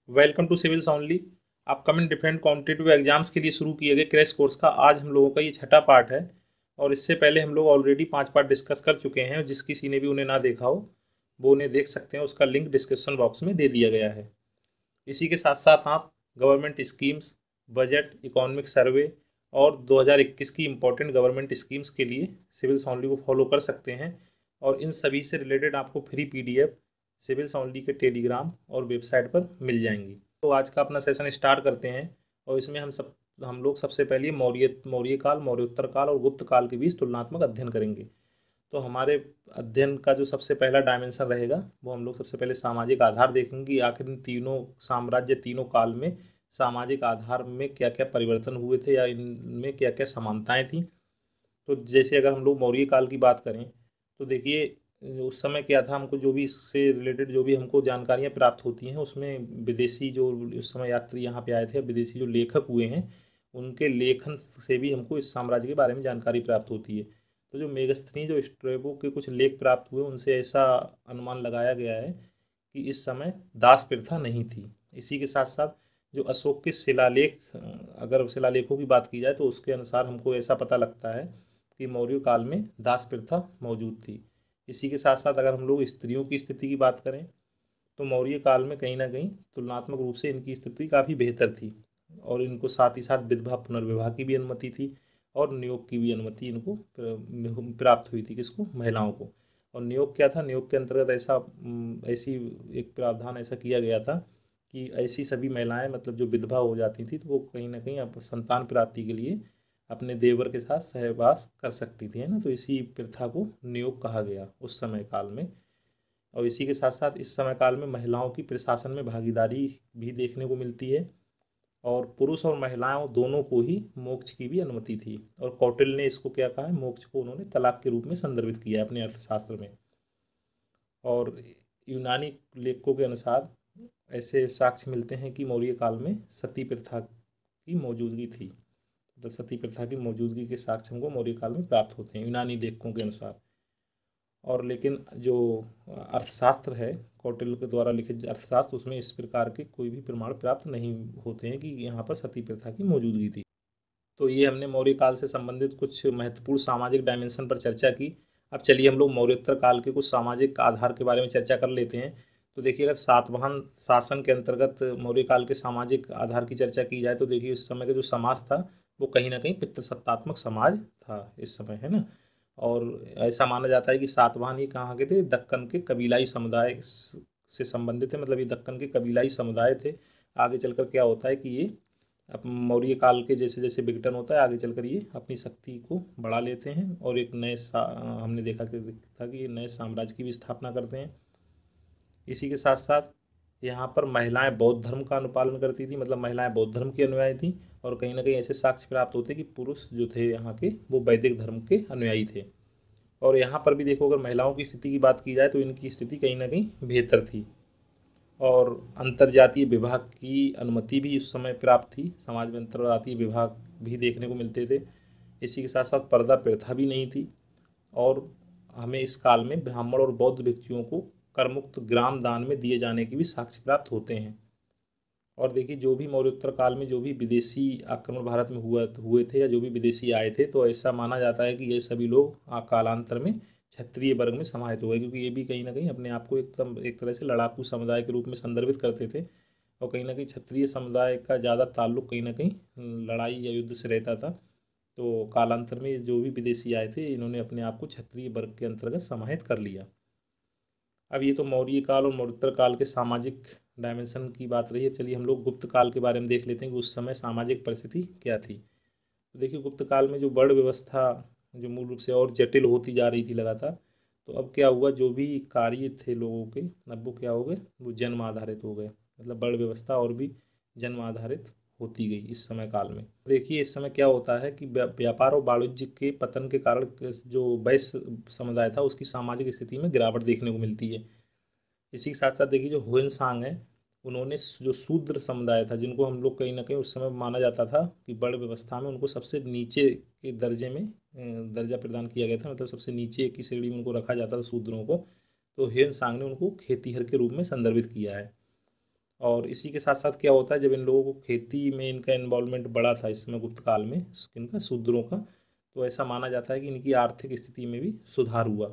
Welcome to civils only. Upcoming different competitive exams के लिए शुरू किए गए क्रैश कोर्स का आज हम लोगों का ये छठा पार्ट है। और इससे पहले हम लोग ऑलरेडी 5 पार्ट डिस्कस कर चुके हैं। जिस किसी ने भी उन्हें ना देखा हो वो उन्हें देख सकते हैं, उसका लिंक डिस्क्रिप्शन बॉक्स में दे दिया गया है। इसी के साथ साथ आप government schemes, budget, economic survey और 2021 की इम्पोर्टेंट गवर्नमेंट स्कीम्स के लिए सिविल्स ओनली को फॉलो कर सकते हैं। और इन सभी से रिलेटेड आपको फ्री पीडीएफ सिविल्स ओनली के टेलीग्राम और वेबसाइट पर मिल जाएंगी। तो आज का अपना सेशन स्टार्ट करते हैं। और इसमें हम लोग सबसे पहले मौर्य काल, मौर्योत्तर काल और गुप्त काल के बीच तुलनात्मक अध्ययन करेंगे। तो हमारे अध्ययन का जो सबसे पहला डायमेंशन रहेगा वो हम लोग सबसे पहले सामाजिक आधार देखेंगे कि आखिर इन तीनों साम्राज्य, तीनों काल में सामाजिक आधार में क्या क्या परिवर्तन हुए थे या इनमें क्या क्या समानताएं थी। तो जैसे अगर हम लोग मौर्य काल की बात करें तो देखिए उस समय क्या था, हमको जो भी इससे रिलेटेड जो भी हमको जानकारियाँ प्राप्त होती हैं उसमें विदेशी जो उस समय यात्री यहाँ पे आए थे, विदेशी जो लेखक हुए हैं उनके लेखन से भी हमको इस साम्राज्य के बारे में जानकारी प्राप्त होती है। तो जो मेगस्थनी, जो स्ट्रेबो के कुछ लेख प्राप्त हुए उनसे ऐसा अनुमान लगाया गया है कि इस समय दास प्रथा नहीं थी। इसी के साथ साथ जो अशोक के शिलालेख, अगर शिलालेखों की बात की जाए तो उसके अनुसार हमको ऐसा पता लगता है कि मौर्य काल में दास प्रथा मौजूद थी। इसी के साथ साथ अगर हम लोग स्त्रियों की स्थिति की बात करें तो मौर्य काल में कहीं ना कहीं तुलनात्मक रूप से इनकी स्थिति काफ़ी बेहतर थी। और इनको साथ ही साथ विधवा पुनर्विवाह की भी अनुमति थी और नियोग की भी अनुमति इनको प्राप्त हुई थी। किसको? महिलाओं को। और नियोग क्या था? नियोग के अंतर्गत ऐसी एक प्रावधान ऐसा किया गया था कि ऐसी सभी महिलाएं, मतलब जो विधवा हो जाती थी, तो वो कहीं ना कहीं संतान प्राप्ति के लिए अपने देवर के साथ सहवास कर सकती थी, है ना। तो इसी प्रथा को नियोग कहा गया उस समय काल में। और इसी के साथ साथ इस समय काल में महिलाओं की प्रशासन में भागीदारी भी देखने को मिलती है। और पुरुष और महिलाओं दोनों को ही मोक्ष की भी अनुमति थी। और कौटिल्य ने इसको क्या कहा है? मोक्ष को उन्होंने तलाक के रूप में संदर्भित किया है अपने अर्थशास्त्र में। और यूनानी लेखकों के अनुसार ऐसे साक्ष्य मिलते हैं कि मौर्य काल में सती प्रथा की मौजूदगी थी। मतलब सती प्रथा की मौजूदगी के साक्ष्य हमको मौर्य काल में प्राप्त होते हैं यूनानी लेखकों के अनुसार। और लेकिन जो अर्थशास्त्र है, कौटिल्य के द्वारा लिखित अर्थशास्त्र, उसमें इस प्रकार के कोई भी प्रमाण प्राप्त नहीं होते हैं कि यहाँ पर सती प्रथा की मौजूदगी थी। तो ये हमने मौर्य काल से संबंधित कुछ महत्वपूर्ण सामाजिक डायमेंशन पर चर्चा की। अब चलिए हम लोग मौर्योत्तर काल के कुछ सामाजिक आधार के बारे में चर्चा कर लेते हैं। तो देखिए अगर सातवाहन शासन के अंतर्गत मौर्य काल के सामाजिक आधार की चर्चा की जाए तो देखिए उस समय का जो समाज था वो कहीं ना कहीं पितृसत्तात्मक समाज था इस समय, है ना। और ऐसा माना जाता है कि सातवाहन ये कहाँ के थे? दक्कन के कबीलाई समुदाय से संबंधित है, मतलब ये दक्कन के कबीलाई समुदाय थे। आगे चलकर क्या होता है कि ये अब मौर्य काल के जैसे जैसे विघटन होता है आगे चलकर ये अपनी शक्ति को बढ़ा लेते हैं और एक हमने देखा था कि ये नए साम्राज्य की भी स्थापना करते हैं। इसी के साथ साथ यहाँ पर महिलाएं बौद्ध धर्म का अनुपालन करती थी, मतलब महिलाएं बौद्ध धर्म की अनुयायी थी। और कहीं ना कहीं ऐसे साक्ष्य प्राप्त होते कि पुरुष जो थे यहाँ के वो वैदिक धर्म के अनुयायी थे। और यहाँ पर भी देखो अगर महिलाओं की स्थिति की बात की जाए तो इनकी स्थिति कहीं ना कहीं बेहतर थी। और अंतर्जातीय विवाह की अनुमति भी उस समय प्राप्त थी। समाज में अंतर्जातीय विवाह भी देखने को मिलते थे। इसी के साथ साथ पर्दा प्रथा भी नहीं थी। और हमें इस काल में ब्राह्मण और बौद्ध भिक्षुओं को करमुक्त ग्राम दान में दिए जाने के भी साक्ष्य प्राप्त होते हैं। और देखिए जो भी मौर्योत्तर काल में जो भी विदेशी आक्रमण भारत में हुए थे या जो भी विदेशी आए थे तो ऐसा माना जाता है कि ये सभी लोग कालांतर में क्षत्रिय वर्ग में समाहित हो गए, क्योंकि ये भी कहीं ना कहीं अपने आप को एकदम एक तरह से लड़ाकू समुदाय के रूप में संदर्भित करते थे। और कहीं ना कहीं क्षत्रिय समुदाय का ज़्यादा ताल्लुक कहीं ना कहीं लड़ाई या युद्ध से रहता था। तो कालांतर में जो भी विदेशी आए थे इन्होंने अपने आप को क्षत्रिय वर्ग के अंतर्गत समाहित कर लिया। अब ये तो मौर्य काल और मौर्योत्तर काल के सामाजिक डायमेंशन की बात रही है। चलिए हम लोग गुप्त काल के बारे में देख लेते हैं कि उस समय सामाजिक परिस्थिति क्या थी। तो देखिए गुप्त काल में जो वर्ण व्यवस्था जो मूल रूप से और जटिल होती जा रही थी लगातार। तो अब क्या हुआ, जो भी कार्य थे लोगों के अब वो क्या हो गए, वो जन्म आधारित हो गए। मतलब वर्ण व्यवस्था और भी जन्म आधारित होती गई इस समय काल में। देखिए इस समय क्या होता है कि व्यापार और वाणिज्य के पतन के कारण जो वैश्य समुदाय था उसकी सामाजिक स्थिति में गिरावट देखने को मिलती है। इसी के साथ साथ देखिए जो हुएनसांग है उन्होंने जो शूद्र समुदाय था, जिनको हम लोग कहीं ना कहीं उस समय माना जाता था कि वर्ण व्यवस्था में उनको सबसे नीचे के दर्जे में दर्जा प्रदान किया गया था, मतलब सबसे नीचे की श्रेणी में उनको रखा जाता था शूद्रों को। तो ह्वेन सांग ने उनको खेतीहर के रूप में संदर्भित किया है। और इसी के साथ साथ क्या होता है, जब इन लोगों को खेती में इनका इन्वॉल्वमेंट बढ़ा था इस समय गुप्त काल में इनका शूद्रों का, तो ऐसा माना जाता है कि इनकी आर्थिक स्थिति में भी सुधार हुआ।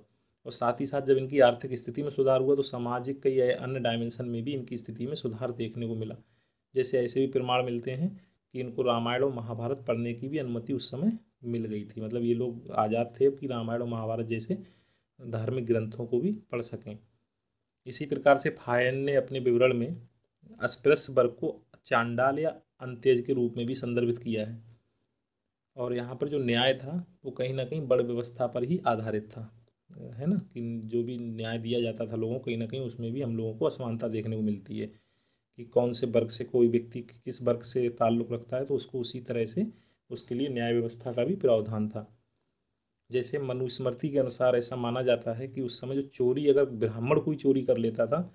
और साथ ही साथ जब इनकी आर्थिक स्थिति में सुधार हुआ तो सामाजिक कई अन्य डायमेंशन में भी इनकी स्थिति में सुधार देखने को मिला। जैसे ऐसे भी प्रमाण मिलते हैं कि इनको रामायण और महाभारत पढ़ने की भी अनुमति उस समय मिल गई थी। मतलब ये लोग आज़ाद थे कि रामायण और महाभारत जैसे धार्मिक ग्रंथों को भी पढ़ सकें। इसी प्रकार से फायन ने अपने विवरण में अस्पृश्य वर्ग को चांडाल या अंत्यज के रूप में भी संदर्भित किया है। और यहाँ पर जो न्याय था वो कहीं ना कहीं बड़ व्यवस्था पर ही आधारित था, है ना, कि जो भी न्याय दिया जाता था लोगों को, कहीं ना कहीं उसमें भी हम लोगों को असमानता देखने को मिलती है कि कौन से वर्ग से कोई व्यक्ति किस वर्ग से ताल्लुक़ रखता है तो उसको उसी तरह से उसके लिए न्याय व्यवस्था का भी प्रावधान था। जैसे मनुस्मृति के अनुसार ऐसा माना जाता है कि उस समय जो चोरी, अगर ब्राह्मण कोई चोरी कर लेता था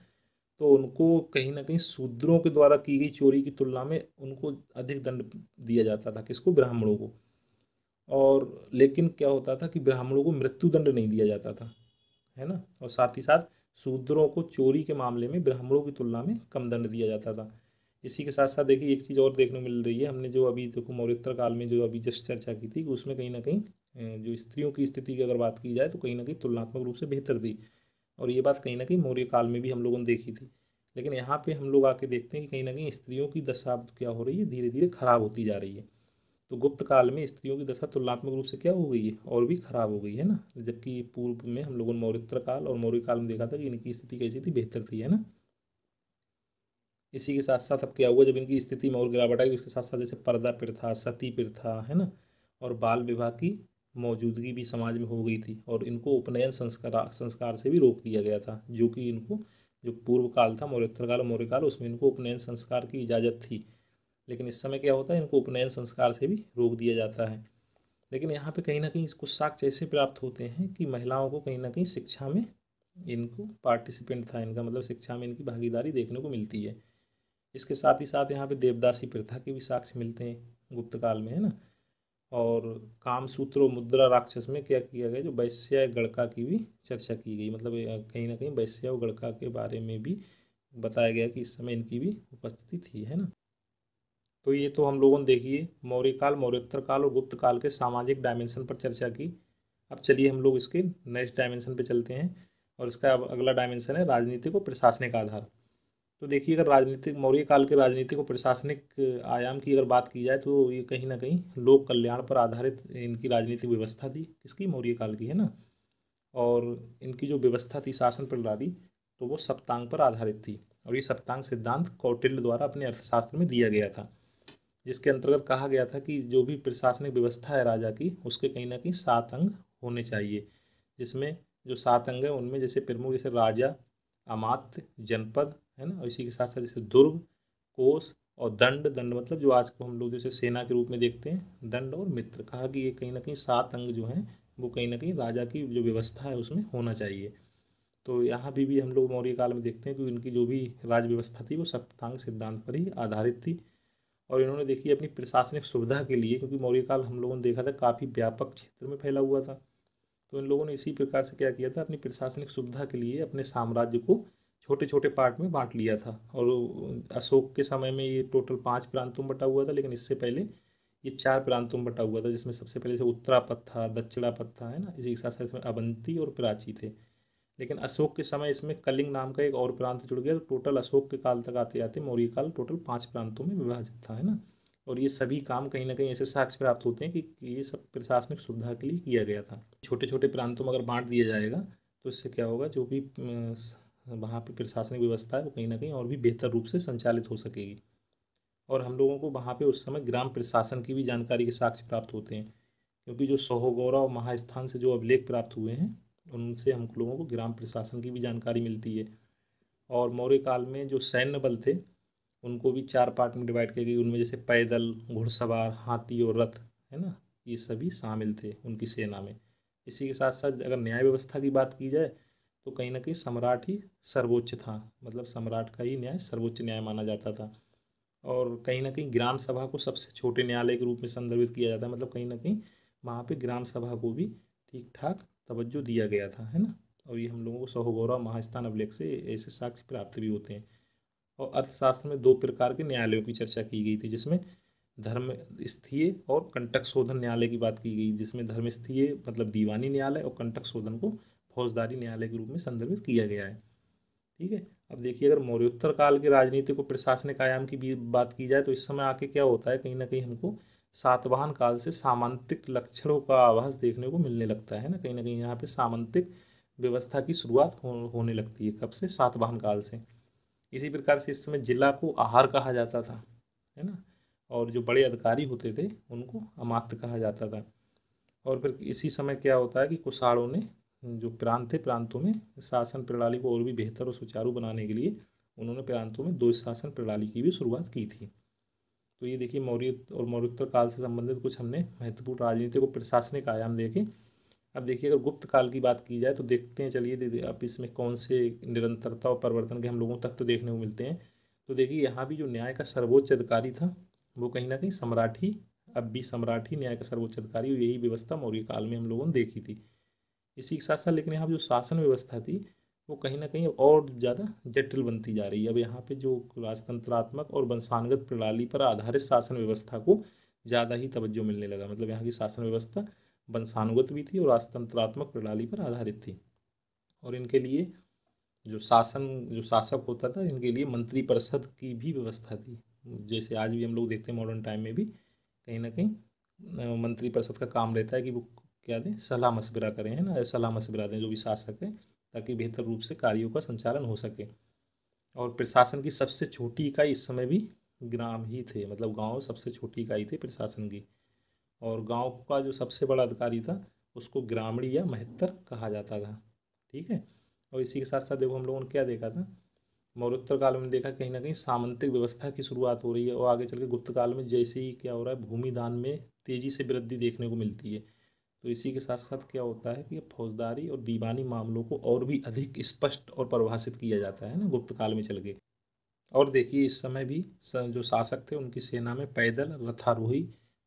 तो उनको कहीं ना कहीं शूद्रों के द्वारा की गई चोरी की तुलना में उनको अधिक दंड दिया जाता था। किसको? ब्राह्मणों को। और लेकिन क्या होता था कि ब्राह्मणों को मृत्यु दंड नहीं दिया जाता था, है ना। और साथ ही साथ शूद्रों को चोरी के मामले में ब्राह्मणों की तुलना में कम दंड दिया जाता था। इसी के साथ साथ देखिए एक चीज़ और देखने को मिल रही है, हमने जो अभी देखो मौर्योत्तर काल में जो अभी जस्ट चर्चा की थी उसमें कहीं ना कहीं जो स्त्रियों की स्थिति की अगर बात की जाए तो कहीं ना कहीं तुलनात्मक रूप से बेहतर थी। और ये बात कहीं ना कहीं मौर्य काल में भी हम लोगों ने देखी थी। लेकिन यहाँ पे हम लोग आके देखते हैं कि कहीं ना कहीं स्त्रियों की दशा क्या हो रही है, धीरे धीरे खराब होती जा रही है। तो गुप्त काल में स्त्रियों की दशा तुलनात्मक रूप से क्या हो गई है, और भी खराब हो गई है ना। जबकि पूर्व में हम लोगों ने मौर्योत्तर काल और मौर्य काल में देखा था कि इनकी स्थिति कैसी थी, बेहतर थी, है ना। इसी के साथ साथ अब क्या हुआ, जब इनकी स्थिति में और गिरावट आई उसके साथ साथ जैसे पर्दा प्रथा, सती प्रथा, है ना, और बाल विवाह की मौजूदगी भी समाज में हो गई थी। और इनको उपनयन संस्कार से भी रोक दिया गया था, जो कि इनको जो पूर्व काल था मौर्योत्तर काल और मौर्य काल उसमें इनको उपनयन संस्कार की इजाज़त थी। लेकिन इस समय क्या होता है, इनको उपनयन संस्कार से भी रोक दिया जाता है। लेकिन यहाँ पे कहीं ना कहीं कुछ साक्ष्य ऐसे प्राप्त होते हैं कि महिलाओं को कहीं ना कहीं शिक्षा में इनको पार्टिसिपेंट था, इनका मतलब शिक्षा में इनकी भागीदारी देखने को मिलती है। इसके साथ ही साथ यहाँ पे देवदासी प्रथा के भी साक्ष्य मिलते हैं गुप्त काल में, है ना। और कामसूत्र और मुद्रा राक्षस में क्या किया गया, जो वैश्या गणका की भी चर्चा की गई। मतलब कहीं ना कहीं वैश्या और गणका के बारे में भी बताया गया कि इस समय इनकी भी उपस्थिति थी, है ना। तो ये तो हम लोगों ने देखिए मौर्य काल, मौर्योत्तर काल और गुप्त काल के सामाजिक डायमेंशन पर चर्चा की। अब चलिए हम लोग इसके नेक्स्ट डायमेंशन पे चलते हैं, और इसका अब अगला डायमेंशन है राजनीतिक और प्रशासनिक आधार। तो देखिए अगर राजनीतिक मौर्य काल के राजनीतिक और प्रशासनिक आयाम की अगर बात की जाए तो ये कहीं ना कहीं लोक कल्याण पर आधारित इनकी राजनीतिक व्यवस्था थी, किसकी? मौर्य काल की, है ना। और इनकी जो व्यवस्था थी शासन प्रणाली, तो वो सप्तांग पर आधारित थी। और ये सप्तांग सिद्धांत कौटिल्य द्वारा अपने अर्थशास्त्र में दिया गया था, जिसके अंतर्गत कहा गया था कि जो भी प्रशासनिक व्यवस्था है राजा की, उसके कहीं ना कहीं 7 अंग होने चाहिए। जिसमें जो 7 अंग हैं उनमें जैसे प्रमुख जैसे राजा, अमात्य, जनपद, है ना, और इसी के साथ साथ जैसे दुर्ग, कोष और दंड। दंड मतलब जो आज को हम लोग जैसे सेना के रूप में देखते हैं, दंड और मित्र। कहा कि ये कहीं ना कहीं 7 अंग जो हैं वो कहीं ना कहीं राजा की जो व्यवस्था है उसमें होना चाहिए। तो यहाँ भी हम लोग मौर्य काल में देखते हैं कि इनकी जो भी राज व्यवस्था थी वो सप्तांग सिद्धांत पर ही आधारित थी। और इन्होंने देखिए अपनी प्रशासनिक सुविधा के लिए, क्योंकि मौर्य काल हम लोगों ने देखा था काफ़ी व्यापक क्षेत्र में फैला हुआ था, तो इन लोगों ने इसी प्रकार से क्या किया था, अपनी प्रशासनिक सुविधा के लिए अपने साम्राज्य को छोटे छोटे पार्ट में बांट लिया था। और अशोक के समय में ये टोटल 5 प्रांतों में बटा हुआ था, लेकिन इससे पहले ये 4 प्रांतों में बटा हुआ था, जिसमें सबसे पहले से उत्तरापथ था, दक्षिणापथ था, है ना। इसी के साथ साथ इसमें अवंती और प्राची थे। लेकिन अशोक के समय इसमें कलिंग नाम का एक और प्रांत जुड़ गया। तो टोटल अशोक के काल तक आते आते मौर्य काल टोटल 5 प्रांतों में विभाजित था, है ना। और ये सभी काम कहीं ना कहीं ऐसे साक्ष्य प्राप्त होते हैं कि ये सब प्रशासनिक सुविधा के लिए किया गया था। छोटे छोटे प्रांतों में अगर बांट दिया जाएगा तो इससे क्या होगा, जो भी वहाँ पे प्रशासनिक व्यवस्था है वो कहीं ना कहीं और भी बेहतर रूप से संचालित हो सकेगी। और हम लोगों को वहाँ पे उस समय ग्राम प्रशासन की भी जानकारी के साक्ष्य प्राप्त होते हैं, क्योंकि जो सोहगौरा और महास्थान से जो अभिलेख प्राप्त हुए हैं उनसे हम लोगों को ग्राम प्रशासन की भी जानकारी मिलती है। और मौर्य काल में जो सैन्य बल थे उनको भी 4 पार्ट में डिवाइड किया गया। उनमें जैसे पैदल, घुड़सवार, हाथी और रथ, है ना, ये सभी शामिल थे उनकी सेना में। इसी के साथ साथ अगर न्याय व्यवस्था की बात की जाए तो कहीं ना कहीं सम्राट ही सर्वोच्च था, मतलब सम्राट का ही न्याय सर्वोच्च न्याय माना जाता था। और कहीं ना कहीं ग्राम सभा को सबसे छोटे न्यायालय के रूप में संदर्भित किया जाता है, मतलब कहीं ना कहीं वहाँ पे ग्राम सभा को भी ठीक ठाक तवज्जो दिया गया था, है ना। और ये हम लोगों को सहोगौरा महास्थान अभिलेख से ऐसे साक्ष्य प्राप्त भी होते हैं। और अर्थशास्त्र में 2 प्रकार के न्यायालयों की चर्चा की गई थी, जिसमें धर्मस्थीय और कंटक शोधन न्यायालय की बात की गई, जिसमें धर्मस्थीय मतलब दीवानी न्यायालय और कंटक शोधन को फौजदारी न्यायालय के रूप में संदर्भित किया गया है। ठीक है। अब देखिए, अगर मौर्योत्तर काल के राजनीतिक और प्रशासनिक आयाम की भी बात की जाए तो इस समय आके क्या होता है, कहीं ना कहीं हमको सातवाहन काल से सामंतिक लक्षणों का आभास देखने को मिलने लगता है ना। कहीं यहाँ पे सामंतिक व्यवस्था की शुरुआत होने लगती है। कब से? सातवाहन काल से। इसी प्रकार से इस समय जिला को आहार कहा जाता था, है ना, और जो बड़े अधिकारी होते थे उनको अमात्य कहा जाता था। और फिर इसी समय क्या होता है कि कुषाणों ने जो प्रांत थे, प्रांतों में शासन प्रणाली को और भी बेहतर और सुचारू बनाने के लिए उन्होंने प्रांतों में 2 शासन प्रणाली की भी शुरुआत की थी। तो ये देखिए, मौर्य और मौर्योत्तर काल से संबंधित कुछ हमने महत्वपूर्ण राजनीतिक और प्रशासनिक आयाम देखे। अब देखिए, अगर गुप्त काल की बात की जाए तो देखते हैं, चलिए अब इसमें कौन से निरंतरता और परिवर्तन के हम लोगों को तत्व देखने को मिलते हैं। तो देखिए, यहाँ भी जो न्याय का सर्वोच्च अधिकारी था वो कहीं ना कहीं सम्राट ही, अब भी सम्राट ही न्याय का सर्वोच्च अधिकारी, यही व्यवस्था मौर्य काल में हम लोगों ने देखी थी। इसी के साथ साथ लेकिन यहाँ जो शासन व्यवस्था थी वो कहीं ना कहीं और ज़्यादा जटिल बनती जा रही है। अब यहाँ पे जो राजतंत्रात्मक और वंशानुगत प्रणाली पर आधारित शासन व्यवस्था को ज़्यादा ही तवज्जो मिलने लगा। मतलब यहाँ की शासन व्यवस्था वंशानुगत भी थी और राजतंत्रात्मक प्रणाली पर आधारित थी। और इनके लिए जो शासक होता था, इनके लिए मंत्री परिषद की भी व्यवस्था थी। जैसे आज भी हम लोग देखते हैं मॉडर्न टाइम में भी कहीं ना कहीं मंत्री परिषद का काम रहता है कि वो क्या दें, सलाह मशविरा करें, है ना, सलाह मशविरा दें जो भी शासक है, ताकि बेहतर रूप से कार्यों का संचालन हो सके। और प्रशासन की सबसे छोटी इकाई इस समय भी ग्राम ही थे, मतलब गांव सबसे छोटी इकाई थी प्रशासन की। और गांव का जो सबसे बड़ा अधिकारी था उसको ग्रामीण या महत्तर कहा जाता था। ठीक है। और इसी के साथ साथ देखो, हम लोगों ने क्या देखा था, मौर्योत्तर काल में देखा कहीं ना कहीं सामंतिक व्यवस्था की शुरुआत हो रही है। और आगे चल के गुप्त काल में जैसे ही क्या हो रहा है, भूमि दान में तेजी से वृद्धि देखने को मिलती है। तो इसी के साथ साथ क्या होता है कि फौजदारी और दीवानी मामलों को और भी अधिक स्पष्ट और परिभाषित किया जाता है ना गुप्त काल में चल के। और देखिए, इस समय भी जो शासक थे उनकी सेना में पैदल, रथारोही,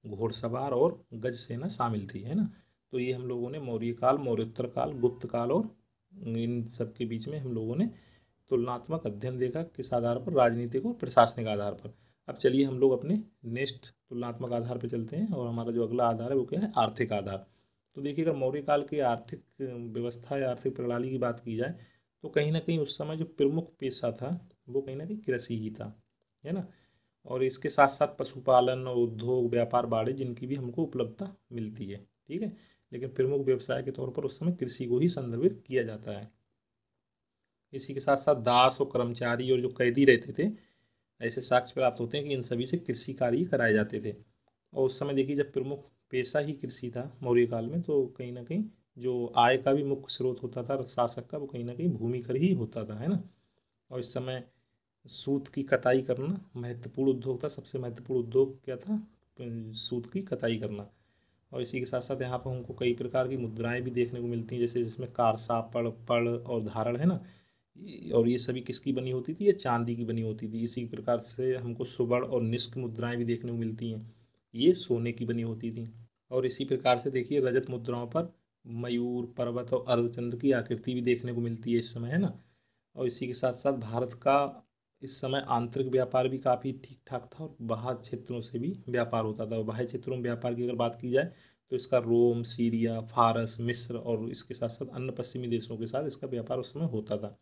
घोड़सवार और गज सेना शामिल थी, है ना। तो ये हम लोगों ने मौर्य काल, मौर्योत्तर काल, गुप्त काल और इन सब के बीच में हम लोगों ने तुलनात्मक अध्ययन देखा। किस आधार पर? राजनीतिक और प्रशासनिक आधार पर। अब चलिए हम लोग अपने नेक्स्ट तुलनात्मक आधार पर चलते हैं, और हमारा जो अगला आधार है वो क्या है? आर्थिक आधार। तो देखिए, अगर मौर्य काल की आर्थिक व्यवस्था या आर्थिक प्रणाली की बात की जाए तो कहीं ना कहीं उस समय जो प्रमुख पेशा था वो कहीं ना कहीं कृषि ही था, है ना। और इसके साथ साथ पशुपालन और उद्योग, व्यापार, वाणिज्य, जिनकी भी हमको उपलब्धता मिलती है। ठीक है। लेकिन प्रमुख व्यवसाय के तौर पर उस समय कृषि को ही संदर्भित किया जाता है। इसी के साथ साथ दास और कर्मचारी और जो कैदी रहते थे, ऐसे साक्ष्य प्राप्त होते हैं कि इन सभी से कृषि कार्य कराए जाते थे। और उस समय देखिए, जब प्रमुख पेशा ही कृषि था मौर्य काल में, तो कहीं ना कहीं जो आय का भी मुख्य स्रोत होता था शासक का, वो कहीं ना कहीं भूमि कर ही होता था, है ना। और इस समय सूत की कताई करना महत्वपूर्ण उद्योग था। सबसे महत्वपूर्ण उद्योग क्या था? सूत की कताई करना। और इसी के साथ साथ यहाँ पर हमको कई प्रकार की मुद्राएं भी देखने को मिलती हैं, जैसे जिसमें कारसा, पड़ और धारण, है ना। और ये सभी किसकी बनी होती थी? ये चांदी की बनी होती थी। इसी प्रकार से हमको सुवर्ण और निष्क मुद्राएं भी देखने को मिलती हैं, ये सोने की बनी होती थी। और इसी प्रकार से देखिए, रजत मुद्राओं पर मयूर, पर्वत और अर्धचंद्र की आकृति भी देखने को मिलती है इस समय, है ना। और इसी के साथ साथ भारत का इस समय आंतरिक व्यापार भी काफ़ी ठीक ठाक था और बाहर क्षेत्रों से भी व्यापार होता था। और बाह्य क्षेत्रों में व्यापार की अगर बात की जाए तो इसका रोम, सीरिया, फारस, मिस्र और इसके साथ साथ अन्य पश्चिमी देशों के साथ इसका व्यापार उस समय होता था।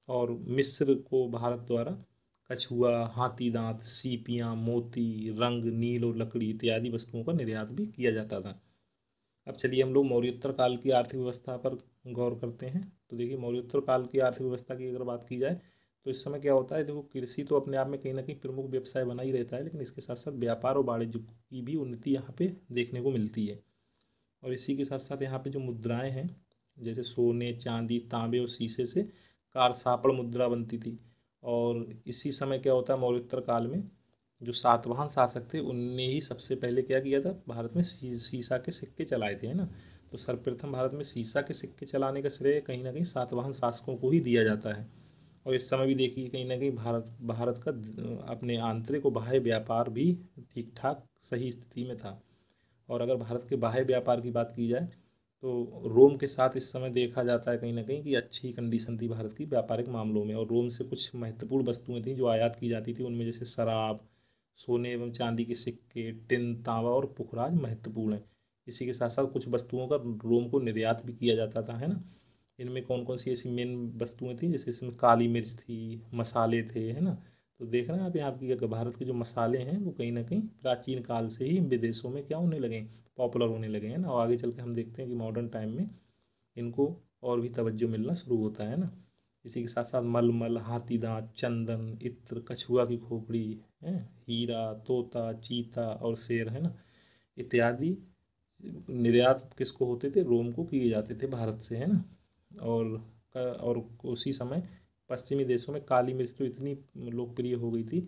और मिस्र को भारत द्वारा कछुआ, हाथी दांत, सीपियाँ, मोती, रंग, नील और लकड़ी इत्यादि वस्तुओं का निर्यात भी किया जाता था। अब चलिए हम लोग मौर्योत्तर काल की आर्थिक व्यवस्था पर गौर करते हैं। तो देखिए, मौर्योत्तर काल की आर्थिक व्यवस्था की अगर बात की जाए तो इस समय क्या होता है, देखो, कृषि तो अपने आप में कहीं ना कहीं प्रमुख व्यवसाय बना ही रहता है, लेकिन इसके साथ साथ व्यापार और वाणिज्य की भी उन्नति यहाँ पे देखने को मिलती है। और इसी के साथ साथ यहाँ पे जो मुद्राएं हैं, जैसे सोने, चांदी, तांबे और शीशे से कारसापड़ मुद्रा बनती थी। और इसी समय क्या होता है, मौर्योत्तर काल में जो सातवाहन शासक थे उनने ही सबसे पहले क्या किया था, भारत में सीसा के सिक्के चलाए थे, है ना। तो सर्वप्रथम भारत में सीसा के सिक्के चलाने का श्रेय कहीं ना कहीं सातवाहन शासकों को ही दिया जाता है। और इस समय भी देखिए, कहीं ना कहीं भारत का अपने आंतरिक और बाह्य व्यापार भी ठीक ठाक सही स्थिति में था। और अगर भारत के बाह्य व्यापार की बात की जाए तो रोम के साथ इस समय देखा जाता है कहीं ना कहीं कि अच्छी कंडीशन थी भारत की व्यापारिक मामलों में, और रोम से कुछ महत्वपूर्ण वस्तुएं थी जो आयात की जाती थी, उनमें जैसे शराब, सोने एवं चांदी के सिक्के, टिन, तांबा और पुखराज महत्वपूर्ण है। इसी के साथ साथ कुछ वस्तुओं का रोम को निर्यात भी किया जाता था, है ना। इनमें कौन कौन सी ऐसी मेन वस्तुएं थी, जैसे इसमें काली मिर्च थी, मसाले थे, है ना। तो देख रहे हैं आप यहाँ की अगर भारत के जो मसाले हैं वो कहीं ना कहीं प्राचीन काल से ही विदेशों में क्या होने लगे, पॉपुलर होने लगे हैं ना, और आगे चल के हम देखते हैं कि मॉडर्न टाइम में इनको और भी तवज्जो मिलना शुरू होता है ना। इसी के साथ साथ मलमल, हाथी दांत, चंदन, इत्र, कछुआ की खोपड़ी है, हीरा, तोता, चीता और शेर, है ना, इत्यादि निर्यात किसको होते थे, रोम को किए जाते थे भारत से, है ना। और और उसी समय पश्चिमी देशों में काली मिर्च तो इतनी लोकप्रिय हो गई थी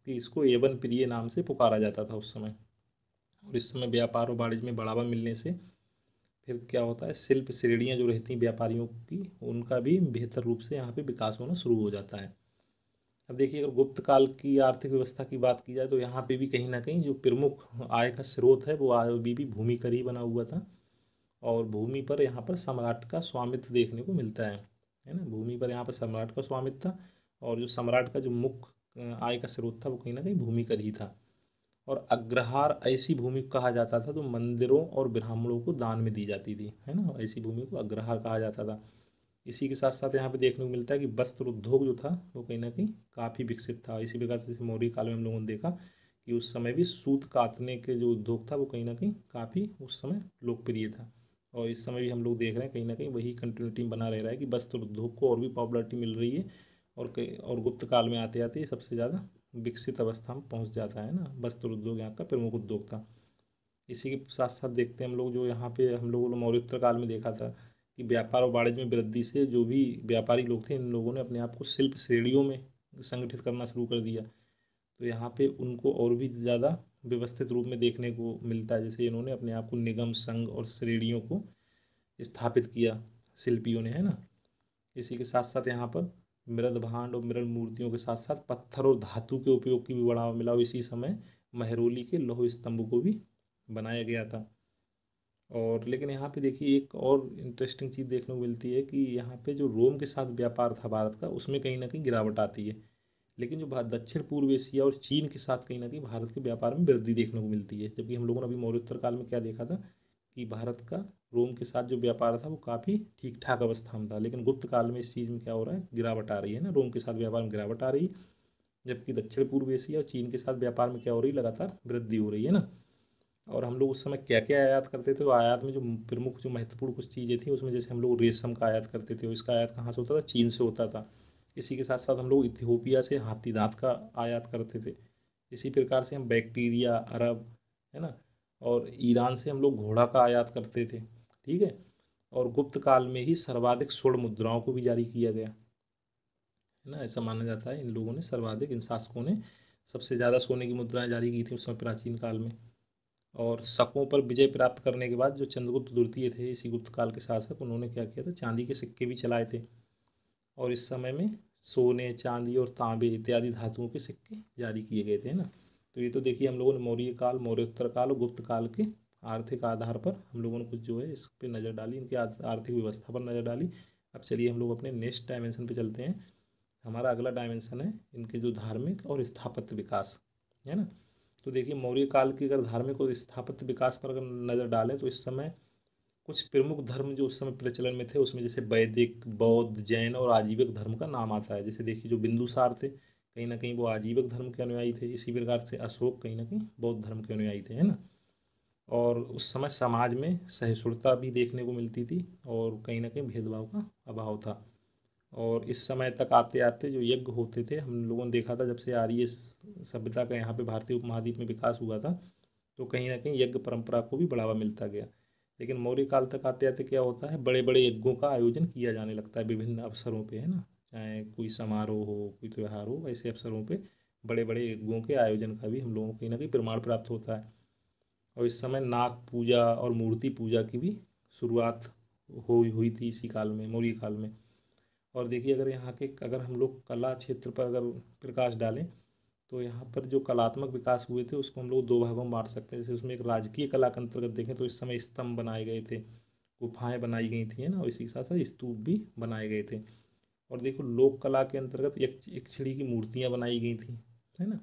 कि इसको एवन प्रिय नाम से पुकारा जाता था उस समय। और इस समय व्यापार और वाणिज्य में बढ़ावा मिलने से फिर क्या होता है, शिल्प श्रेणियाँ जो रहती हैं व्यापारियों की, उनका भी बेहतर रूप से यहाँ पे विकास होना शुरू हो जाता है। अब देखिए, अगर गुप्त काल की आर्थिक व्यवस्था की बात की जाए तो यहाँ पे भी कहीं ना कहीं जो प्रमुख आय का स्रोत है वो अभी भी भूमि कर ही बना हुआ था। और भूमि पर यहाँ पर सम्राट का स्वामित्व देखने को मिलता है ना। भूमि पर यहाँ पर सम्राट का स्वामित्व था, और जो सम्राट का जो मुख्य आय का स्रोत था वो कहीं ना कहीं भूमि कर ही था। और अग्रहार ऐसी भूमि को कहा जाता था जो मंदिरों और ब्राह्मणों को दान में दी जाती थी, है ना, ऐसी भूमि को अग्रहार कहा जाता था। इसी के साथ साथ यहाँ पे देखने को मिलता है कि वस्त्र उद्योग जो था वो कहीं ना कहीं काफ़ी विकसित था। इसी प्रकार से जैसे मौर्य काल में हम लोगों ने देखा कि उस समय भी सूत कातने के जो उद्योग था वो कहीं ना कहीं काफ़ी उस समय लोकप्रिय था। और इस समय भी हम लोग देख रहे हैं कहीं ना कहीं वही कंटिन्यूटी बना रह रहा है कि वस्त्र उद्योग को और भी पॉपुलरिटी मिल रही है। और गुप्त काल में आते आते सबसे ज़्यादा विकसित अवस्था में पहुंच जाता है ना, वस्त्र उद्योग यहाँ का प्रमुख उद्योग था। इसी के साथ साथ देखते हैं हम लोग, जो यहाँ पे हम लोगों ने मौर्योत्तर काल में देखा था कि व्यापार और वाणिज्य में वृद्धि से जो भी व्यापारी लोग थे, इन लोगों ने अपने आप को शिल्प श्रेणियों में संगठित करना शुरू कर दिया। तो यहाँ पे उनको और भी ज़्यादा व्यवस्थित रूप में देखने को मिलता है, जैसे इन्होंने अपने आप को निगम, संघ और श्रेणियों को स्थापित किया शिल्पियों ने, है ना। इसी के साथ साथ यहाँ पर मृद भांड और मृद मूर्तियों के साथ साथ पत्थर और धातु के उपयोग की भी बढ़ावा मिला, और इसी समय महरौली के लौह स्तंभ को भी बनाया गया था। और लेकिन यहाँ पे देखिए एक और इंटरेस्टिंग चीज़ देखने को मिलती है कि यहाँ पे जो रोम के साथ व्यापार था भारत का, उसमें कहीं ना कहीं गिरावट आती है। लेकिन जो दक्षिण पूर्व एशिया और चीन के साथ कहीं ना कहीं भारत के व्यापार में वृद्धि देखने को मिलती है। जबकि हम लोगों ने अभी मौर्योत्तर काल में क्या देखा था कि भारत का रोम के साथ जो व्यापार था वो काफ़ी ठीक ठाक अवस्था में था, लेकिन गुप्त काल में इस चीज़ में क्या हो रहा है, गिरावट आ रही है ना, रोम के साथ व्यापार में गिरावट आ रही है। जबकि दक्षिण पूर्व एशिया और चीन के साथ व्यापार में क्या हो रही है, लगातार वृद्धि हो रही है ना। और हम लोग उस समय क्या क्या आयात करते थे, तो आयात में जो प्रमुख जो महत्वपूर्ण कुछ चीज़ें थी उसमें जैसे हम लोग रेशम का आयात करते थे, और इसका आयात कहाँ से होता था, चीन से होता था। इसी के साथ साथ हम लोग इथियोपिया से हाथी दांत का आयात करते थे। इसी प्रकार से हम बैक्टीरिया, अरब, है ना, और ईरान से हम लोग घोड़ा का आयात करते थे, ठीक है। और गुप्त काल में ही सर्वाधिक स्वर्ण मुद्राओं को भी जारी किया गया, है ना। ऐसा माना जाता है इन लोगों ने सर्वाधिक, इन शासकों ने सबसे ज़्यादा सोने की मुद्राएं जारी की थी उस समय प्राचीन काल में। और शकों पर विजय प्राप्त करने के बाद जो चंद्रगुप्त द्वितीय थे, इसी गुप्त काल के शासक, उन्होंने क्या किया था, चांदी के सिक्के भी चलाए थे। और इस समय में सोने, चांदी और तांबे इत्यादि धातुओं के सिक्के जारी किए गए थे ना। तो ये तो देखिए हम लोगों ने मौर्य काल, मौर्योत्तर काल और गुप्त काल के आर्थिक आधार पर हम लोगों ने कुछ जो है इस पर नज़र डाली, इनकी आर्थिक व्यवस्था पर नज़र डाली। अब चलिए हम लोग अपने नेक्स्ट डायमेंशन पे चलते हैं। हमारा अगला डायमेंशन है इनके जो धार्मिक और स्थापत्य विकास, है ना। तो देखिए मौर्य काल की अगर धार्मिक और स्थापत्य विकास पर अगर नज़र डालें तो इस समय कुछ प्रमुख धर्म जो उस समय प्रचलन में थे उसमें जैसे वैदिक, बौद्ध, जैन और आजीविक धर्म का नाम आता है। जैसे देखिए जो बिंदुसार थे कहीं ना कहीं वो आजीविक धर्म के अनुयायी थे, इसी प्रकार से अशोक कहीं ना कहीं बौद्ध धर्म के अनुयायी थे, है ना। और उस समय समाज में सहिष्णुता भी देखने को मिलती थी, और कहीं ना कहीं भेदभाव का अभाव था। और इस समय तक आते आते जो यज्ञ होते थे, हम लोगों ने देखा था जब से आर्य सभ्यता का यहाँ पे भारतीय उपमहाद्वीप में विकास हुआ था, तो कहीं ना कहीं यज्ञ परंपरा को भी बढ़ावा मिलता गया। लेकिन मौर्य काल तक आते आते क्या होता है, बड़े बड़े यज्ञों का आयोजन किया जाने लगता है विभिन्न अवसरों पे, है ना। चाहे कोई समारोह हो, कोई त्यौहार हो, ऐसे अवसरों पे बड़े बड़े यज्ञों के आयोजन का भी हम लोगों को कहीं ना कहीं प्रमाण प्राप्त होता है। और इस समय नाग पूजा और मूर्ति पूजा की भी शुरुआत हुई हुई थी इसी काल में, मौर्य काल में। और देखिए अगर यहाँ के अगर हम लोग कला क्षेत्र पर अगर प्रकाश डालें तो यहाँ पर जो कलात्मक विकास हुए थे उसको हम लोग दो भागों में बांट सकते हैं। जैसे उसमें एक राजकीय कला के अंतर्गत देखें तो इस समय स्तंभ बनाए गए थे, गुफाएं बनाई गई थी, है ना, और इसी के साथ साथ स्तूप भी बनाए गए थे। और देखो लोक कला के अंतर्गत यक्षिणी की मूर्तियाँ बनाई गई थी, है ना,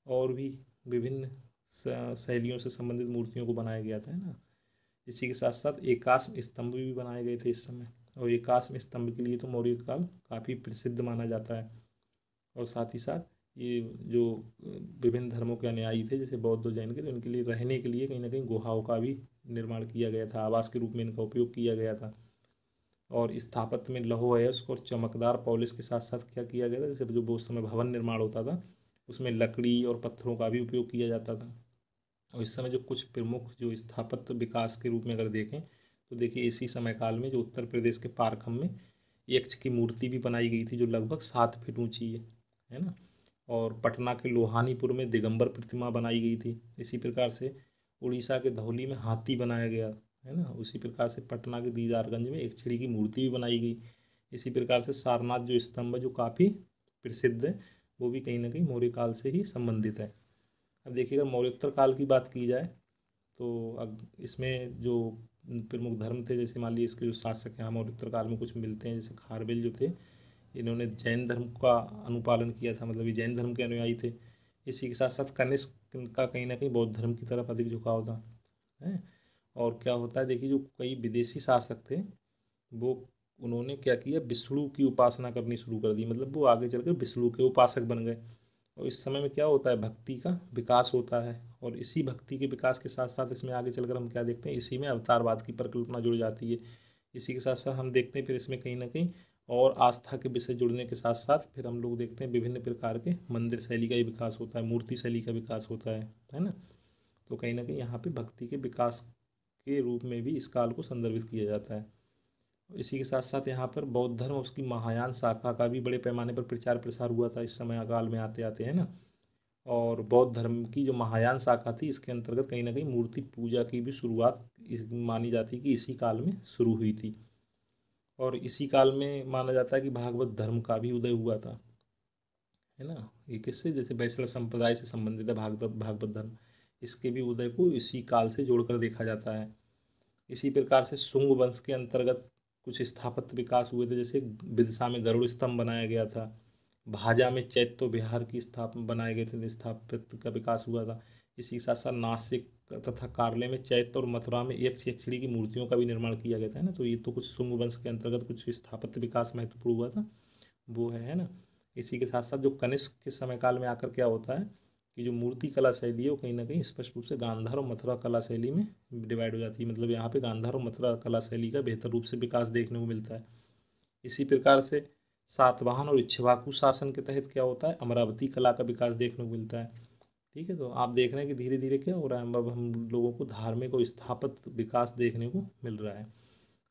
और भी विभिन्न शैलियों से संबंधित मूर्तियों को बनाया गया था, है ना। इसी के साथ साथ एकाश्म स्तंभ भी बनाए गए थे इस समय, और एकाश्म स्तंभ के लिए तो मौर्य काल काफ़ी प्रसिद्ध माना जाता है। और साथ ही साथ ये जो विभिन्न धर्मों के अनुयायी थे जैसे बौद्ध और जैन के, तो उनके लिए रहने के लिए कहीं ना कहीं गुहाओं का भी निर्माण किया गया था, आवास के रूप में इनका उपयोग किया गया था। और स्थापत्य में लौह अयस्क और चमकदार पॉलिश के साथ साथ क्या किया गया था, जैसे जो उस समय भवन निर्माण होता था उसमें लकड़ी और पत्थरों का भी उपयोग किया जाता था। और इस समय जो कुछ प्रमुख जो स्थापत्य विकास के रूप में अगर देखें तो देखिए इसी समय काल में जो उत्तर प्रदेश के पारखम में यक्ष की मूर्ति भी बनाई गई थी जो लगभग 7 फीट ऊंची है ना। और पटना के लोहानीपुर में दिगंबर प्रतिमा बनाई गई थी। इसी प्रकार से उड़ीसा के धौली में हाथी बनाया गया, है ना। उसी प्रकार से पटना के दीदारगंज में एक चिड़ी की मूर्ति भी बनाई गई। इसी प्रकार से सारनाथ जो स्तंभ है जो काफ़ी प्रसिद्ध है वो भी कहीं ना कहीं मौर्य काल से ही संबंधित है। अब देखिए अगर मौर्योत्तर काल की बात की जाए तो अब इसमें जो प्रमुख धर्म थे, जैसे मान लीजिए इसके जो शासक यहाँ मौर्योत्तर काल में कुछ मिलते हैं, जैसे खारवेल जो थे इन्होंने जैन धर्म का अनुपालन किया था, मतलब ये जैन धर्म के अनुयायी थे। इसी के साथ साथ कनिष्क का कहीं ना कहीं बौद्ध धर्म की तरफ अधिक झुकाव था, है। और क्या होता है देखिए जो कई विदेशी शासक थे वो उन्होंने क्या किया, विष्णु की उपासना करनी शुरू कर दी, मतलब वो आगे चलकर विष्णु के उपासक बन गए। और इस समय में क्या होता है, भक्ति का विकास होता है, और इसी भक्ति के विकास के साथ साथ इसमें आगे चलकर हम क्या देखते हैं, इसी में अवतारवाद की परिकल्पना जुड़ जाती है। इसी के साथ साथ हम देखते हैं फिर इसमें कहीं ना कहीं और आस्था के विषय जुड़ने के साथ साथ फिर हम लोग देखते हैं विभिन्न प्रकार के मंदिर शैली का ही विकास होता है, मूर्ति शैली का विकास होता है ना। तो कहीं ना कहीं यहाँ पे भक्ति के विकास के रूप में भी इस काल को संदर्भित किया जाता है। इसी के साथ साथ यहाँ पर बौद्ध धर्म उसकी महायान शाखा का भी बड़े पैमाने पर प्रचार प्रसार हुआ था इस समय काल में आते आते, है ना। और बौद्ध धर्म की जो महायान शाखा थी इसके अंतर्गत कहीं ना कहीं मूर्ति पूजा की भी शुरुआत मानी जाती है कि इसी काल में शुरू हुई थी। और इसी काल में माना जाता है कि भागवत धर्म का भी उदय हुआ था, है ना। ये किससे, जैसे वैष्णव संप्रदाय से संबंधित है भागवत भागवत धर्म, इसके भी उदय को इसी काल से जोड़कर देखा जाता है। इसी प्रकार से शुंग वंश के अंतर्गत कुछ स्थापत्य विकास हुए थे, जैसे विदिशा में गरुड़ स्तंभ बनाया गया था, भाजा में चैत्य विहार की स्थापना बनाए गए थे, स्थापत्य का विकास हुआ था। इसी के साथ साथ नासिक तथा कार्ले में चैत्य और मथुरा में यक्ष यक्षिणी की मूर्तियों का भी निर्माण किया गया था, है ना। तो ये तो कुछ शुंग वंश के अंतर्गत कुछ स्थापत्य विकास महत्वपूर्ण हुआ था वो है ना। इसी के साथ साथ जो कनिष्क के समय काल में आकर क्या होता है कि जो मूर्ति कला शैली है वो कहीं ना कहीं स्पष्ट रूप से गांधार और मथुरा कला शैली में डिवाइड हो जाती है, मतलब यहाँ पे गांधार और मथुरा कला शैली का बेहतर रूप से विकास देखने को मिलता है। इसी प्रकार से सातवाहन और इक्ष्वाकु शासन के तहत क्या होता है, अमरावती कला का विकास देखने को मिलता है। ठीक है, तो आप देख रहे हैं कि धीरे धीरे क्या हो रहा है, अब हम लोगों को धार्मिक और स्थापत्य विकास देखने को मिल रहा है।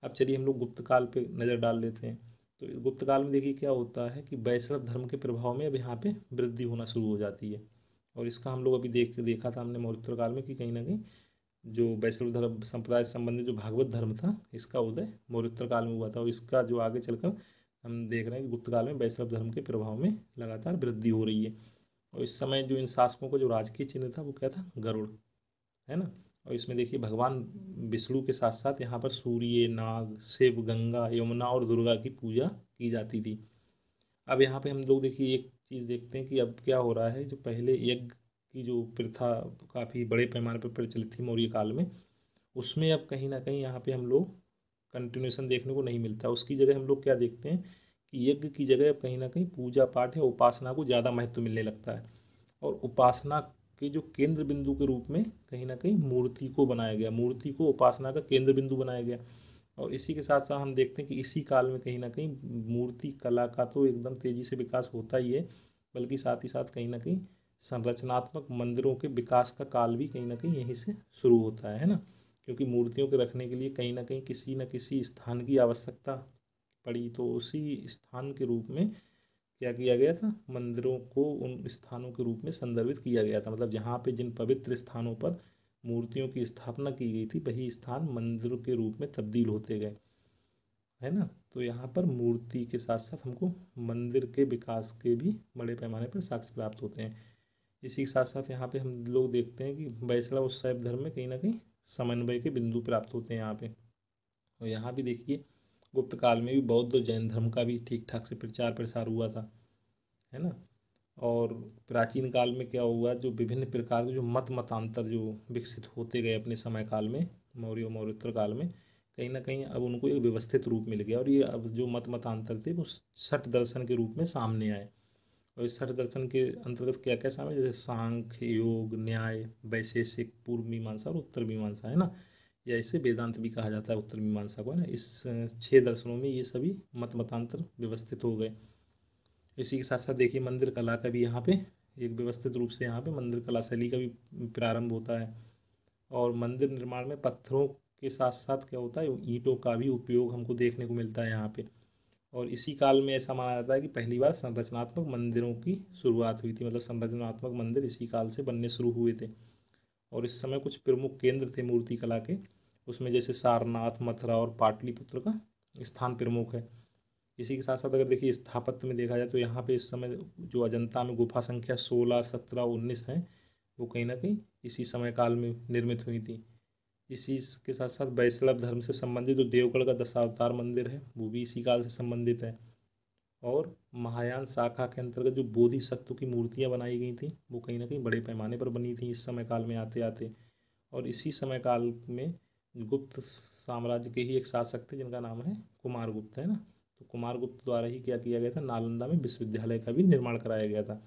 अब चलिए हम लोग गुप्त काल पे नज़र डाल लेते हैं। तो गुप्त काल में देखिए क्या होता है कि वैष्णव धर्म के प्रभाव में अब यहाँ पे वृद्धि होना शुरू हो जाती है। और इसका हम लोग अभी देखा था हमने मौर्योत्तर काल में कि कहीं ना कहीं जो वैष्णव धर्म संप्रदाय से संबंधित जो भागवत धर्म था इसका उदय मौर्योत्तर काल में हुआ था, और इसका जो आगे चलकर हम देख रहे हैं कि गुप्त काल में वैष्णव धर्म के प्रभाव में लगातार वृद्धि हो रही है। और इस समय जो इन शासकों का जो राजकीय चिन्ह था वो क्या था, गरुड़, है ना। और इसमें देखिए भगवान विष्णु के साथ साथ यहाँ पर सूर्य, नाग, शिव, गंगा, यमुना और दुर्गा की पूजा की जाती थी। अब यहाँ पे हम लोग देखिए एक चीज़ देखते हैं कि अब क्या हो रहा है, जो पहले यज्ञ की जो प्रथा काफ़ी बड़े पैमाने पर प्रचलित थी मौर्य काल में, उसमें अब कहीं ना कहीं यहाँ पे हम लोग कंटिन्यूशन देखने को नहीं मिलता। उसकी जगह हम लोग क्या देखते हैं कि यज्ञ की जगह अब कहीं ना कहीं पूजा पाठ या उपासना को ज़्यादा महत्व मिलने लगता है। और उपासना के जो केंद्र बिंदु के रूप में कहीं ना कहीं मूर्ति को बनाया गया, मूर्ति को उपासना का केंद्र बिंदु बनाया गया। और इसी के साथ साथ हम देखते हैं कि इसी काल में कहीं ना कहीं मूर्ति कला का तो एकदम तेज़ी से विकास होता ही है, बल्कि साथ ही साथ कहीं ना कहीं संरचनात्मक मंदिरों के विकास का काल भी कहीं ना कहीं यहीं से शुरू होता है ना। क्योंकि मूर्तियों के रखने के लिए कहीं ना कहीं किसी न किसी स्थान की आवश्यकता पड़ी, तो उसी स्थान के रूप में क्या किया गया था, मंदिरों को उन स्थानों के रूप में संदर्भित किया गया था, मतलब जहाँ पे जिन पवित्र स्थानों पर मूर्तियों की स्थापना की गई थी वही स्थान मंदिर के रूप में तब्दील होते गए, है ना। तो यहाँ पर मूर्ति के साथ साथ हमको मंदिर के विकास के भी बड़े पैमाने पर साक्ष्य प्राप्त होते हैं। इसी के साथ साथ यहाँ पे हम लोग देखते हैं कि वैष्णव और शैव धर्म में कहीं ना कहीं समन्वय के बिंदु प्राप्त होते हैं यहाँ पे। और यहाँ भी देखिए गुप्त काल में भी बौद्ध और जैन धर्म का भी ठीक ठाक से प्रचार प्रसार हुआ था, है ना। और प्राचीन काल में क्या हुआ, जो विभिन्न प्रकार के जो मतांतर जो विकसित होते गए अपने समय काल में, मौर्य मौर्योत्तर काल में, कहीं ना कहीं अब उनको एक व्यवस्थित रूप मिल गया और ये अब जो मतांतर थे वो षट दर्शन के रूप में सामने आए। और इस षट दर्शन के अंतर्गत क्या क्या सामने, जैसे सांख्य, योग, न्याय, वैशेषिक, पूर्व मीमांसा और उत्तर मीमांसा, है ना। या इसे वेदांत भी कहा जाता है उत्तर मीमांसा को, है ना। इस 6 दर्शनों में ये सभी मतांतर व्यवस्थित हो गए। इसी के साथ साथ देखिए मंदिर कला का भी यहाँ पे एक व्यवस्थित रूप से यहाँ पे मंदिर कला शैली का भी प्रारंभ होता है। और मंदिर निर्माण में पत्थरों के साथ साथ क्या होता है, ईंटों का भी उपयोग हमको देखने को मिलता है यहाँ पे। और इसी काल में ऐसा माना जाता है कि पहली बार संरचनात्मक मंदिरों की शुरुआत हुई थी, मतलब संरचनात्मक मंदिर इसी काल से बनने शुरू हुए थे। और इस समय कुछ प्रमुख केंद्र थे मूर्ति कला के, उसमें जैसे सारनाथ, मथुरा और पाटलिपुत्र का स्थान प्रमुख है। इसी के साथ साथ अगर देखिए स्थापत्य में देखा जाए तो यहाँ पे इस समय जो अजंता में गुफा संख्या 16, 17, 19 है, वो कहीं ना कहीं इसी समय काल में निर्मित हुई थी। इसी के साथ साथ वैष्णव धर्म से संबंधित जो देवगढ़ का दशावतार मंदिर है वो भी इसी काल से संबंधित है। और महायान शाखा के अंतर्गत जो बोधिसत्व की मूर्तियाँ बनाई गई थी वो कहीं ना कहीं बड़े पैमाने पर बनी थी इस समय काल में आते आते। और इसी समय काल में गुप्त साम्राज्य के ही एक शासक थे जिनका नाम है कुमारगुप्त, है ना। तो कुमारगुप्त द्वारा ही क्या किया गया था, नालंदा में विश्वविद्यालय का भी निर्माण कराया गया था।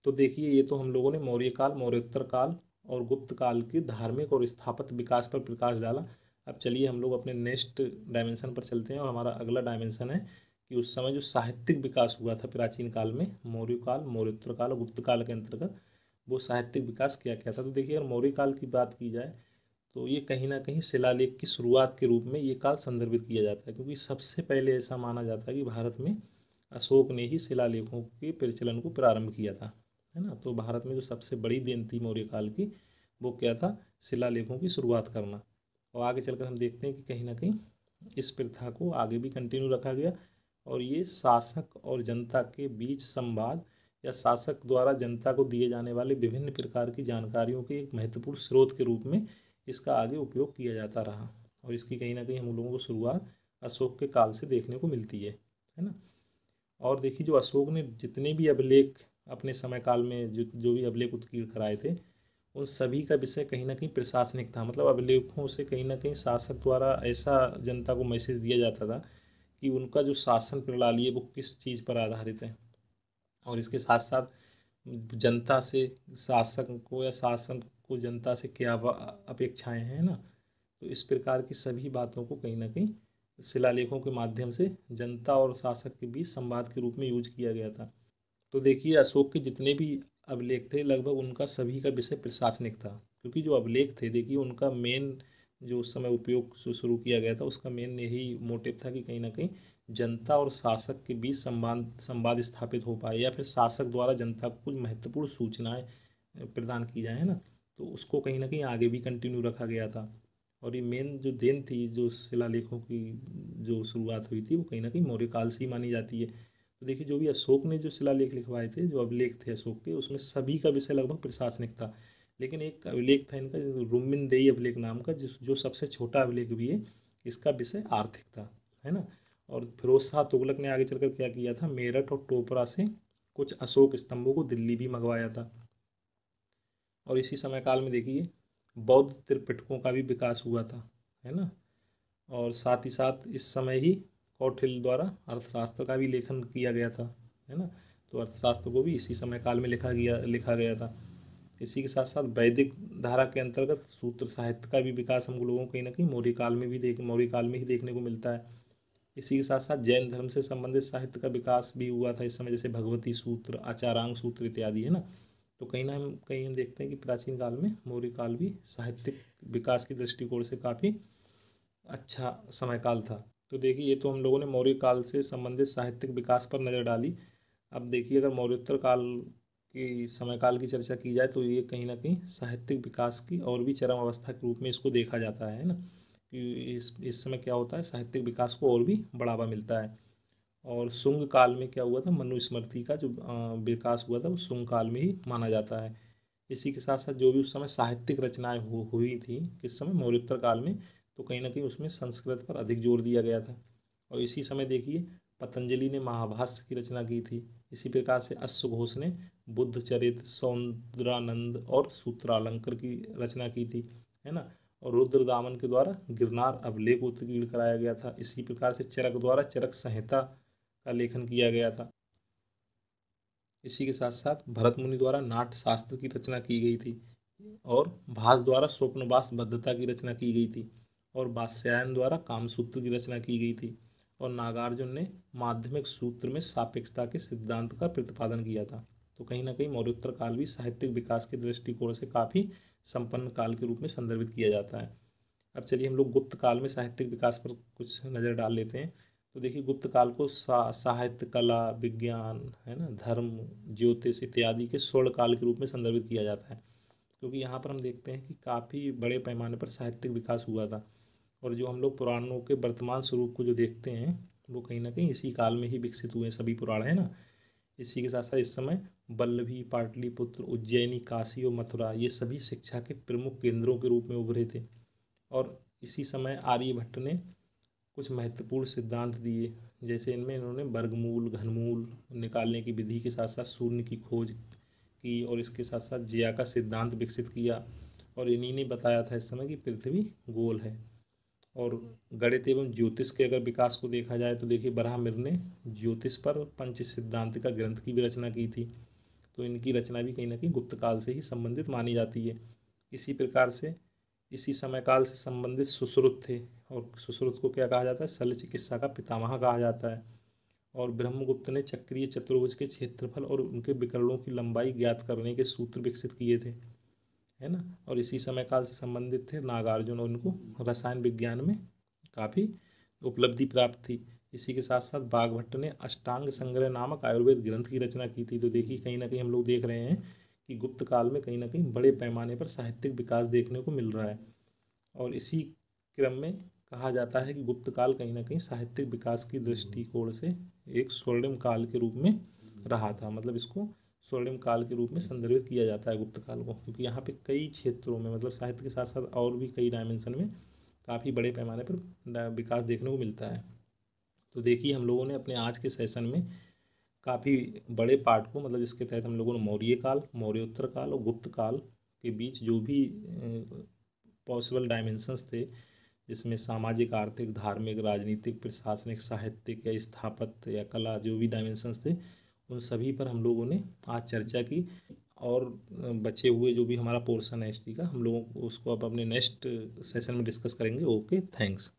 तो देखिए ये तो हम लोगों ने मौर्य काल, मौर्योत्तर काल और गुप्त काल के धार्मिक और स्थापत्य विकास पर प्रकाश डाला। अब चलिए हम लोग अपने नेक्स्ट डायमेंशन पर चलते हैं और हमारा अगला डायमेंशन है कि उस समय जो साहित्यिक विकास हुआ था प्राचीन काल में, मौर्य काल, मौर्योत्तर काल और गुप्त काल के अंतर्गत, वो साहित्यिक विकास क्या क्या था। तो देखिए अगर मौर्य काल की बात की जाए तो ये कहीं ना कहीं शिलालेख की शुरुआत के रूप में ये काल संदर्भित किया जाता है, क्योंकि सबसे पहले ऐसा माना जाता है कि भारत में अशोक ने ही शिलालेखों के प्रचलन को प्रारंभ किया था, है ना। तो भारत में जो सबसे बड़ी देन थी मौर्य काल की वो क्या था, शिलालेखों की शुरुआत करना। और आगे चलकर हम देखते हैं कि कहीं ना कहीं इस प्रथा को आगे भी कंटिन्यू रखा गया और ये शासक और जनता के बीच संवाद या शासक द्वारा जनता को दिए जाने वाले विभिन्न प्रकार की जानकारियों के एक महत्वपूर्ण स्रोत के रूप में इसका आगे उपयोग किया जाता रहा। और इसकी कहीं ना कहीं हम लोगों को शुरुआत अशोक के काल से देखने को मिलती है ना। और देखिए जो अशोक ने जितने भी अभिलेख अपने समय काल में जो भी अभिलेख उत्कीर्ण कराए थे उन सभी का विषय कहीं ना कहीं प्रशासनिक था। मतलब अभिलेखों से कहीं ना कहीं शासक द्वारा ऐसा जनता को मैसेज दिया जाता था कि उनका जो शासन प्रणाली है वो किस चीज़ पर आधारित है। और इसके साथ साथ जनता से शासक को या शासन को जनता से क्या अपेक्षाएं हैं ना, तो इस प्रकार की सभी बातों को कहीं ना कहीं शिलालेखों के माध्यम से जनता और शासक के बीच संवाद के रूप में यूज किया गया था। तो देखिए अशोक के जितने भी अभिलेख थे लगभग उनका सभी का विषय प्रशासनिक था, क्योंकि जो अभिलेख थे देखिए उनका मेन जो उस समय उपयोग शुरू किया गया था उसका मेन यही मोटिव था कि कहीं ना कहीं जनता और शासक के बीच संवाद संवाद स्थापित हो पाए या फिर शासक द्वारा जनता को कुछ महत्वपूर्ण सूचनाएं प्रदान की जाए, है ना। तो उसको कहीं ना कहीं आगे भी कंटिन्यू रखा गया था। और ये मेन जो देन थी जो शिलालेखों की जो शुरुआत हुई थी वो कहीं ना कहीं मौर्य काल से ही मानी जाती है। तो देखिए जो भी अशोक ने जो शिलालेख लिखवाए थे, जो अभिलेख थे अशोक के, उसमें सभी का विषय लगभग प्रशासनिक था। लेकिन एक अभिलेख था इनका रुमिनदेई अभिलेख नाम का, जो सबसे छोटा अभिलेख भी है, इसका विषय आर्थिक था, है ना। और फिरोज शाह तुगलक ने आगे चलकर क्या किया था, मेरठ और टोपरा से कुछ अशोक स्तंभों को दिल्ली भी मंगवाया था। और इसी समय काल में देखिए बौद्ध त्रिपिटकों का भी विकास हुआ था, है ना। और साथ ही साथ इस समय ही कौटिल्य द्वारा अर्थशास्त्र का भी लेखन किया गया था, है ना। तो अर्थशास्त्र को भी इसी समय काल में लिखा गया था। इसी के साथ साथ वैदिक धारा के अंतर्गत सूत्र साहित्य का भी विकास हम लोगों को कहीं ना कहीं मौर्य काल में ही देखने को मिलता है। इसी के साथ साथ जैन धर्म से संबंधित साहित्य का विकास भी हुआ था इस समय, जैसे भगवती सूत्र, आचारांग सूत्र इत्यादि, है ना। तो कहीं हम देखते हैं कि प्राचीन काल में मौर्य काल भी साहित्यिक विकास की दृष्टिकोण से काफ़ी अच्छा समय काल था। तो देखिए ये तो हम लोगों ने मौर्य काल से संबंधित साहित्यिक विकास पर नज़र डाली। अब देखिए अगर मौर्योत्तर काल की समय काल की चर्चा की जाए तो ये कहीं ना कहीं साहित्यिक विकास की और भी चरम अवस्था के रूप में इसको देखा जाता है ना, कि इस समय क्या होता है, साहित्यिक विकास को और भी बढ़ावा मिलता है। और शुंग काल में क्या हुआ था, मनुस्मृति का जो विकास हुआ था वो शुंग काल में ही माना जाता है। इसी के साथ साथ जो भी उस समय साहित्यिक रचनाएं हुई थी किस समय, मौर्योत्तर काल में, तो कहीं ना कहीं उसमें संस्कृत पर अधिक जोर दिया गया था। और इसी समय देखिए पतंजलि ने महाभाष्य की रचना की थी। इसी प्रकार से अश्वघोष ने बुद्ध चरित, सौंदरानंद और सूत्रालंकार की रचना की थी, है ना। और रुद्रदामन के द्वारा गिरनार अभिलेख उत्कीर्ण कराया गया था। इसी प्रकार से चरक द्वारा चरक संहिता का लेखन किया गया था। इसी के साथ साथ भरत मुनि द्वारा नाट्य शास्त्र की रचना की गई थी और भास द्वारा स्वप्नवास बद्धता की रचना की गई थी और वात्स्यायन द्वारा कामसूत्र की रचना की गई थी और नागार्जुन ने माध्यमिक सूत्र में सापेक्षता के सिद्धांत का प्रतिपादन किया था। तो कहीं ना कहीं मौर्योत्तर काल भी साहित्यिक विकास के दृष्टिकोण से काफ़ी संपन्न काल के रूप में संदर्भित किया जाता है। अब चलिए हम लोग गुप्त काल में साहित्यिक विकास पर कुछ नज़र डाल लेते हैं। तो देखिए गुप्त काल को साहित्य, कला, विज्ञान, है ना, धर्म, ज्योतिष इत्यादि के स्वर्ण काल के रूप में संदर्भित किया जाता है, क्योंकि यहाँ पर हम देखते हैं कि काफ़ी बड़े पैमाने पर साहित्यिक विकास हुआ था। और जो हम लोग पुराणों के वर्तमान स्वरूप को जो देखते हैं वो कहीं ना कहीं इसी काल में ही विकसित हुए सभी पुराण, है ना। इसी के साथ साथ इस समय वल्लभी, पाटलिपुत्र, उज्जैनी, काशी और मथुरा ये सभी शिक्षा के प्रमुख केंद्रों के रूप में उभरे थे। और इसी समय आर्यभट्ट ने कुछ महत्वपूर्ण सिद्धांत दिए, जैसे इनमें इन्होंने वर्गमूल, घनमूल निकालने की विधि के साथ साथ शून्य की खोज की और इसके साथ साथ जिया का सिद्धांत विकसित किया। और इन्हीं ने बताया था इस समय कि पृथ्वी गोल है। और गणित एवं ज्योतिष के अगर विकास को देखा जाए तो देखिए बराहमिर ने ज्योतिष पर पंच सिद्धांत का ग्रंथ की भी रचना की थी। तो इनकी रचना भी कहीं ना कहीं गुप्त काल से ही संबंधित मानी जाती है। इसी प्रकार से इसी समय काल से संबंधित सुश्रुत थे और सुश्रुत को क्या कहा जाता है, शल्य चिकित्सा का पितामह कहा जाता है। और ब्रह्मगुप्त ने चक्रीय चतुर्भुज के क्षेत्रफल और उनके विकर्णों की लंबाई ज्ञात करने के सूत्र विकसित किए थे, है ना। और इसी समय काल से संबंधित थे नागार्जुन और उनको रसायन विज्ञान में काफ़ी उपलब्धि प्राप्त थी। इसी के साथ साथ बाघभट्ट ने अष्टांग संग्रह नामक आयुर्वेद ग्रंथ की रचना की थी। तो देखिए कहीं ना कहीं हम लोग देख रहे हैं कि गुप्त काल में कहीं ना कहीं बड़े पैमाने पर साहित्यिक विकास देखने को मिल रहा है। और इसी क्रम में कहा जाता है कि गुप्त काल कहीं ना कहीं साहित्यिक विकास की दृष्टिकोण से एक स्वर्णिम काल के रूप में रहा था। मतलब इसको स्वर्णिम काल के रूप में संदर्भित किया जाता है गुप्त काल को, क्योंकि यहाँ पे कई क्षेत्रों में मतलब साहित्य के साथ साथ और भी कई डायमेंशन में काफ़ी बड़े पैमाने पर विकास देखने को मिलता है। तो देखिए हम लोगों ने अपने आज के सेशन में काफ़ी बड़े पार्ट को मतलब इसके तहत हम लोगों ने मौर्य काल, मौर्योत्तर काल और गुप्त काल के बीच जो भी पॉसिबल डायमेंशंस थे, जिसमें सामाजिक, आर्थिक, धार्मिक, राजनीतिक, प्रशासनिक, साहित्यिक या स्थापत्य या कला जो भी डायमेंशंस थे उन सभी पर हम लोगों ने आज चर्चा की। और बचे हुए जो भी हमारा पोर्शन है हिस्ट्री का हम लोगों को उसको अब अपने नेक्स्ट सेशन में डिस्कस करेंगे। Okay, thanks.